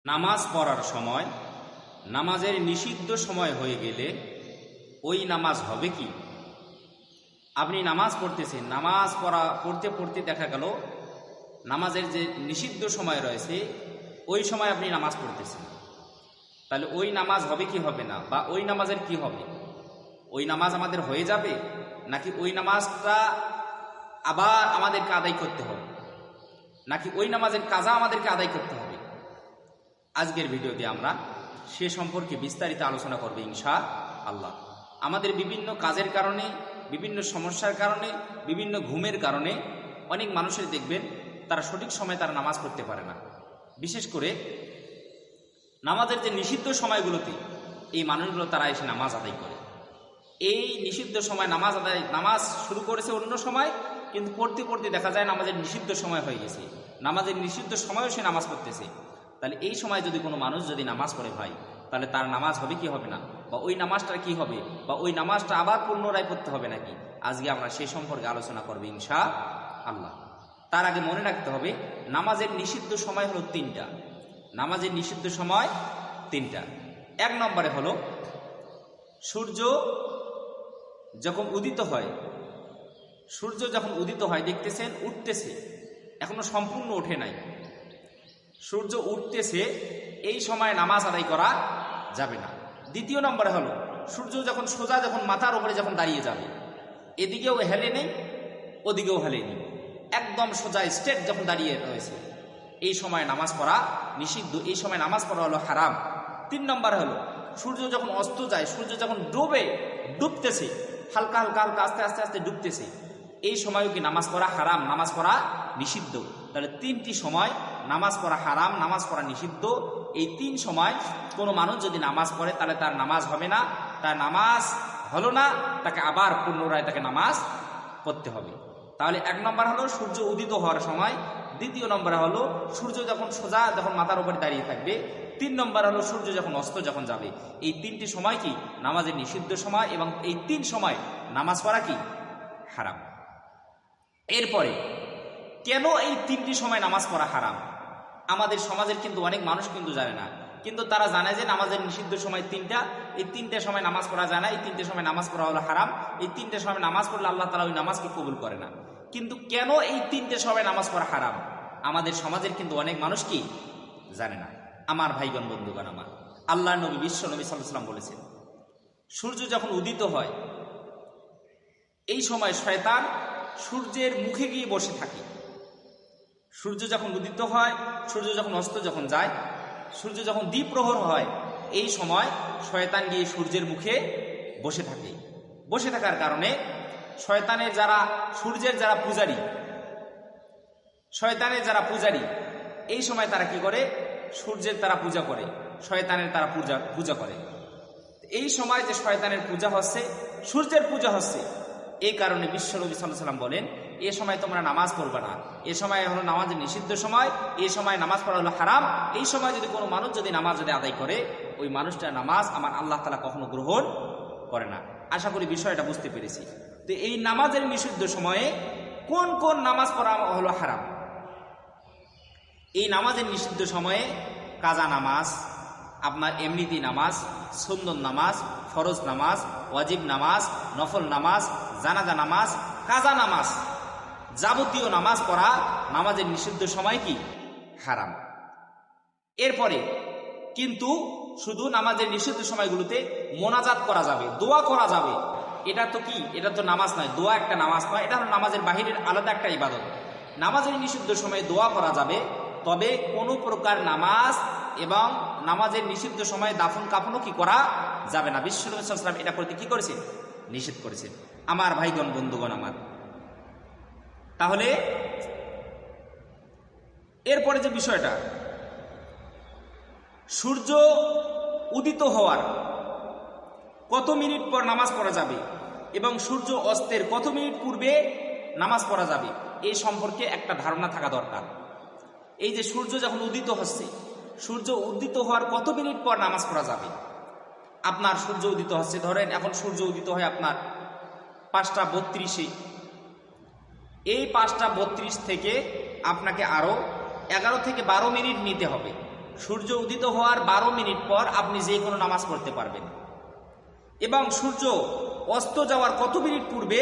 নামাজ পড়ার সময় নামাজের নিষিদ্ধ সময় হয়ে গেলে ওই নামাজ হবে কি? আপনি নামাজ পড়তেছেন, নামাজ পড়তে পড়তে দেখা গেল নামাজের যে নিষিদ্ধ সময় রয়েছে ওই সময় আপনি নামাজ পড়তেছেন, তাহলে ওই নামাজ হবে কি হবে না, বা ওই নামাজের কি হবে? ওই নামাজ আমাদের হয়ে যাবে নাকি ওই নামাজটা আবার আমাদেরকে আদায় করতে হবে, নাকি ওই নামাজের কাজা আমাদেরকে আদায় করতে হবে? আজকের ভিডিওতে আমরা সে সম্পর্কে বিস্তারিত আলোচনা করব ইনশাআল্লাহ। আমাদের বিভিন্ন কাজের কারণে, বিভিন্ন সমস্যার কারণে, বিভিন্ন ঘুমের কারণে অনেক মানুষের দেখবেন তারা সঠিক সময়ে তারা নামাজ পড়তে পারে না। বিশেষ করে নামাজের যে নিষিদ্ধ সময়গুলোতে এই মানুষগুলো তারা এসে নামাজ আদায় করে। এই নিষিদ্ধ সময় নামাজ শুরু করেছে অন্য সময়, কিন্তু পড়তে পড়তে দেখা যায় নামাজের নিষিদ্ধ সময় হয়ে গেছে, নামাজের নিষিদ্ধ সময়ও সে নামাজ পড়তেছে। তাহলে এই সময় যদি কোনো মানুষ যদি নামাজ পড়ে ভাই, তাহলে তার নামাজ হবে কি হবে না, বা ওই নামাজটার কি হবে, বা ওই নামাজটা আবার পুনরায় পড়তে হবে নাকি, আজকে আমরা সে সম্পর্কে আলোচনা করবো ইনশাআল্লাহ। তার আগে মনে রাখতে হবে নামাজের নিষিদ্ধ সময় হলো তিনটা। নামাজের নিষিদ্ধ সময় তিনটা। এক নম্বরে হলো সূর্য যখন উদিত হয়, সূর্য যখন উদিত হয় দেখতেছেন উঠতেছে, এখনো সম্পূর্ণ ওঠে নাই, সূর্য উঠতেছে, এই সময় নামাজ আদায় করা যাবে না। দ্বিতীয় নম্বরে হলো সূর্য যখন সোজা যখন মাথার উপরে যখন দাঁড়িয়ে যাবে, এদিকেও হেলে নেই ওদিকেও হেলে নেই, একদম সোজা স্ট্রেট যখন দাঁড়িয়ে রয়েছে, এই সময় নামাজ পড়া নিষিদ্ধ, এই সময় নামাজ পড়া হলো হারাম। তিন নম্বরে হলো সূর্য যখন অস্ত যায়, সূর্য যখন ডুবতেছে, হালকা হালকা হালকা আস্তে আস্তে আস্তে ডুবতেছে, এই সময়ও কি নামাজ পড়া হারাম, নামাজ পড়া নিষিদ্ধ। তাহলে তিনটি সময় নামাজ পড়া হারাম, নামাজ পড়া নিষিদ্ধ। এই তিন সময় কোনো মানুষ যদি নামাজ পড়ে তাহলে তার নামাজ হবে না, তার নামাজ হলো না, তাকে আবার পুনরায় তাকে নামাজ পড়তে হবে। তাহলে এক নম্বর হলো সূর্য উদিত হওয়ার সময়, দ্বিতীয় নম্বরে হলো সূর্য যখন সোজা যখন মাথার উপরে দাঁড়িয়ে থাকবে, তিন নম্বর হলো সূর্য যখন অস্ত যখন যাবে। এই তিনটি সময় কি নামাজের নিষিদ্ধ সময়, এবং এই তিন সময় নামাজ পড়া কি হারাম। এরপরে কেন এই তিনটি সময় নামাজ পড়া হারাম? আমাদের সমাজের কিন্তু অনেক মানুষ কিন্তু জানে না, কিন্তু তারা জানে যে নামাজের নিষিদ্ধ সময় তিনটা, এই তিনটে সময় নামাজ পড়া যায় না, এই তিনটে সময় নামাজ পড়া হলো হারাম, এই তিনটে সময় নামাজ পড়লে আল্লাহ তাআলা ওই নামাজকে কবুল করে না। কিন্তু কেন এই তিনটে সময় নামাজ পড়া হারাম আমাদের সমাজের কিন্তু অনেক মানুষ কি জানে না। আমার ভাইগণ বন্ধুগণ, আমার আল্লাহ নবী বিশ্ব নবী সাল্লাল্লাহু আলাইহি ওয়াসাল্লাম বলেছেন, সূর্য যখন উদিত হয় এই সময় শয়তান সূর্যের মুখে গিয়ে বসে থাকে। সূর্য যখন উদিত হয়, সূর্য যখন অস্ত যখন যায়, সূর্য যখন দ্বিপ্রহর হয়, এই সময় শয়তান গিয়ে সূর্যের মুখে বসে থাকে। বসে থাকার কারণে শয়তানের যারা সূর্যের যারা পূজারী, শয়তানের যারা পূজারী, এই সময় তারা কি করে, সূর্যের তারা পূজা করে, শয়তানের তারা পূজা করে। এই সময় যে শয়তানের পূজা হচ্ছে, সূর্যের পূজা হচ্ছে, এই কারণে বিশ্ব নবী সাল্লাল্লাহু আলাইহি ওয়াসাল্লাম বলেন এ সময় তোমরা নামাজ পড়বে না, এ সময় হলো নামাজের নিষিদ্ধ সময়, এই সময় নামাজ পড়া হলো হারাম। এই সময় যদি কোনো মানুষ যদি নামাজ যদি আদায় করে, ওই মানুষটার নামাজ আমার আল্লাহ তাআলা কখনো গ্রহণ করে না। আশা করি বিষয়টা বুঝতে পেরেছি। তো এই নামাজের নিষিদ্ধ সময়ে কোন কোন নামাজ পড়া হলো হারাম? এই নামাজের নিষিদ্ধ সময়ে কাজা নামাজ, আপনার এমনিতি নামাজ, সুন্নত নামাজ, ফরজ নামাজ, ওয়াজিব নামাজ, নফল নামাজ, জানাজা নামাজ, কাজা নামাজ, যাবতীয় নামাজ পড়া নামাজের নিষিদ্ধ সময় কি হারাম। এরপরে কিন্তু শুধু নামাজের নিষিদ্ধ সময়গুলোতে মোনাজাত করা যাবে, দোয়া করা যাবে। এটা তো কি, এটা তো নামাজ নয়, দোয়া একটা নামাজ নয়, এটা হলো নামাজের বাহিরের আলাদা একটা ইবাদত। নামাজের নিষিদ্ধ সময়ে দোয়া করা যাবে, তবে কোনো প্রকার নামাজ এবং নামাজের নিষিদ্ধ সময়ে দাফন কাফনও কি করা যাবে না। বিশ্ব নবী সাল্লাল্লাহু আলাইহি ওয়াসাল্লাম এটা করতে কি করেছে, নিষেধ করেছে। আমার ভাইগণ বন্ধুগণ, আমার তাহলে এরপরে যে বিষয়টা, সূর্য উদিত হওয়ার কত মিনিট পর নামাজ পড়া যাবে এবং সূর্য অস্তের কত মিনিট পূর্বে নামাজ পড়া যাবে, এই সম্পর্কে একটা ধারণা থাকা দরকার। এই যে সূর্য যখন উদিত হচ্ছে, সূর্য উদিত হওয়ার কত মিনিট পর নামাজ পড়া যাবে? আপনার সূর্য উদিত হচ্ছে, ধরেন এখন সূর্য উদিত হয় আপনার 5:32, এই 5:32 থেকে আপনাকে আরো 11 থেকে 12 মিনিট নিতে হবে। সূর্য উদিত হওয়ার 12 মিনিট পর আপনি যে কোনো নামাজ পড়তে পারবেন, এবং সূর্য অস্ত যাওয়ার কত মিনিট পূর্বে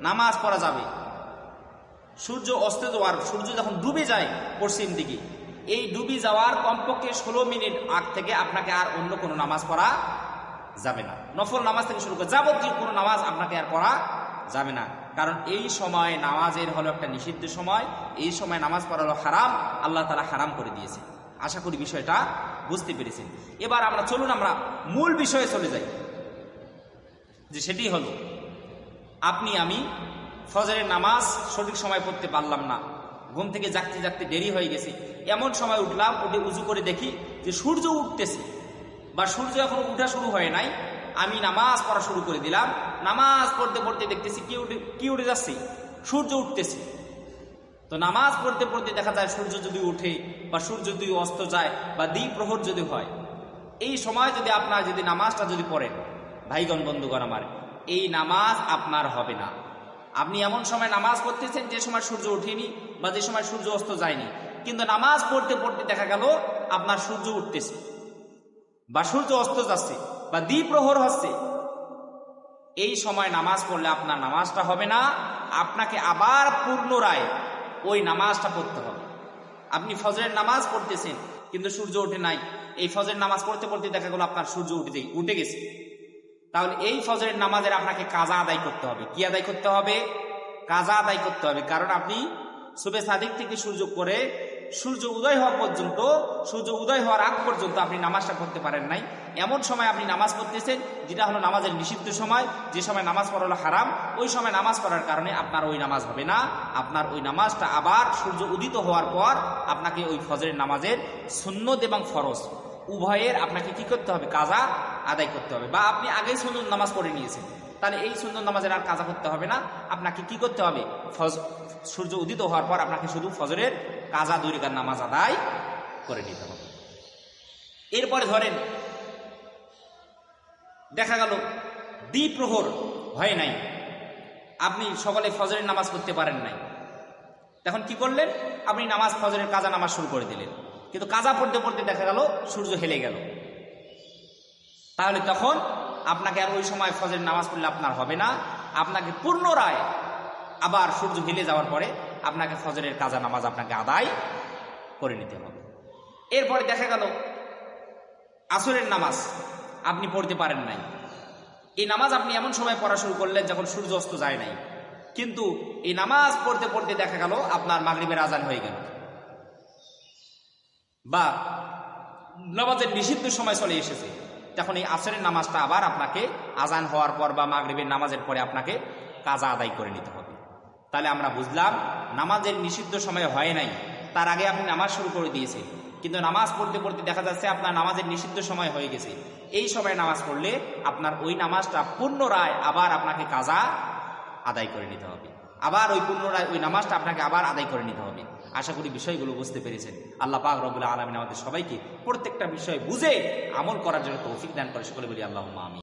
নামাজ পড়া যাবে? সূর্য অস্ত যাওয়ার, সূর্য যখন ডুবে যায় পশ্চিম দিকে, এই ডুবে যাওয়ার কমপক্ষে 16 মিনিট আগ থেকে আপনাকে আর অন্য কোনো নামাজ পড়া যাবে না। নফল নামাজ থেকে শুরু করে যাবতীয় কোনো নামাজ আপনাকে আর পড়া যাবে না, কারণ এই সময় নামাজের হলো একটা নিষিদ্ধ সময়। এই সময় নামাজ পড়া হলো হারাম, আল্লাহ তাআলা হারাম করে দিয়েছে। আশা করি বিষয়টা বুঝতে পেরেছেন। এবার আমরা চলুন আমরা মূল বিষয়ে চলে যাই, যে সেটি হলো আমি ফজরের নামাজ সঠিক সময় পড়তে পারলাম না, ঘুম থেকে জাগতে জাগতে দেরি হয়ে গেছে, এমন সময় উঠলাম, উঠে উজু করে দেখি যে সূর্য উঠতেছে বা সূর্য এখনো উঠা শুরু হয় নাই। আমি নামাজ পড়া শুরু করে দিলাম, নামাজ পড়তে পড়তে দেখতেছি কি উঠে যাচ্ছে, সূর্য উঠতেছে। তো নামাজ পড়তে পড়তে দেখা যায় সূর্য যদি উঠে বা সূর্য যদি অস্ত যায় বা দ্বিপ্রহর যদি হয়, এই সময় যদি আপনার যদি নামাজটা যদি পড়েন, ভাইগণ বন্ধুগণ আমার, এই নামাজ আপনার হবে না। আপনি এমন সময় নামাজ পড়তেছেন যে সময় সূর্য ওঠেনি বা যে সময় সূর্য অস্ত যায়নি, কিন্তু নামাজ পড়তে পড়তে দেখা গেল আপনার সূর্য উঠতেছে বা সূর্য অস্ত যাচ্ছে বা দ্বিপ্রহর হচ্ছে। এই সময় নামাজ পড়লে আপনার নামাজটা হবে না, আপনাকে আবার পুনরায় ওই নামাজটা পড়তে হবে। আপনি ফজরের নামাজ পড়তেছেন কিন্তু সূর্য ওঠে নাই, এই ফজরের নামাজ পড়তে পড়তে দেখা গেল আপনার সূর্য উঠে গেছে, তাহলে এই ফজরের নামাজের আপনাকে কাজা আদায় করতে হবে। কি আদায় করতে হবে? কাজা আদায় করতে হবে। কারণ আপনি সুবে সাদিক থেকে সূর্য উদয় হওয়া পর্যন্ত, সূর্য উদয় হওয়ার আগ পর্যন্ত আপনি নামাজটা পড়তে পারেন নাই। এমন সময় আপনি নামাজ পড়তেছেন যেটা হলো নামাজের নিষিদ্ধ সময়, যে সময় নামাজ পড়া হলো হারাম, ওই সময় নামাজ পড়ার কারণে আপনার ওই নামাজ হবে না। আপনার ওই নামাজটা আবার সূর্য উদিত হওয়ার পর আপনাকে ওই ফজরের নামাজের সুন্নত এবং ফরজ উভয়ের আপনাকে কি করতে হবে? কাজা আদায় করতে হবে। বা আপনি আগেই সুন্নত নামাজ পড়ে নিয়েছেন, তাহলে এই সুন্নত নামাজের আর কাজা করতে হবে না। আপনাকে কি করতে হবে? সূর্য উদিত হওয়ার পর আপনাকে শুধু ফজরের কাজা 2 রাকাত নামাজ আদায় করে নিতে হবে। এরপরে ধরেন দেখা গেল দ্বিপ্রহর হয় নাই, আপনি সকালে ফজরের নামাজ পড়তে পারেন নাই, তখন কি করলেন? আপনি ফজরের কাজা নামাজ শুরু করে দিলেন, কিন্তু কাজা পড়তে পড়তে দেখা গেল সূর্য হেলে গেল। তাহলে তখন আপনাকে আর ওই সময় ফজরের নামাজ পড়লে আপনার হবে না, আপনাকে পুনরায় আবার সূর্য হেলে যাওয়ার পরে আপনাকে ফজরের কাজা নামাজ আপনাকে আদায় করে নিতে হবে। এরপরে দেখা গেল আসরের নামাজ আপনি পড়তে পারেন নাই, এই নামাজ আপনি এমন সময় পড়া শুরু করলেন যখন সূর্য অস্ত যায় নাই, কিন্তু এই নামাজ পড়তে পড়তে দেখা গেল আপনার মাগরিবের আজান হয়ে গেল বা নামাজের নিষিদ্ধ সময় চলে এসেছে, তখন এই আসরের নামাজটা আবার আপনাকে আজান হওয়ার পর বা মাগরিবের নামাজের পরে আপনাকে কাজা আদায় করে নিতে হবে। তাহলে আমরা বুঝলাম নামাজের নিষিদ্ধ সময় হয় নাই, তার আগে আপনি নামাজ শুরু করে দিয়েছেন, কিন্তু নামাজ পড়তে পড়তে দেখা যাচ্ছে আপনার নামাজের নিষিদ্ধ সময় হয়ে গেছে। এই সময় নামাজ পড়লে আপনার ওই নামাজটা পুনরায় আবার আপনাকে কাজা আদায় করে নিতে হবে, আবার ওই পুনরায় ওই নামাজটা আপনাকে আবার আদায় করে নিতে হবে। আশা করি বিষয়গুলো বুঝতে পেরেছেন। আল্লাহ পাক রব্বুল আলামিন আমাদের সবাইকে প্রত্যেকটা বিষয় বুঝে আমল করার জন্য তৌফিক দান করে। সকলে বলি আল্লাহুম্মা আমিন।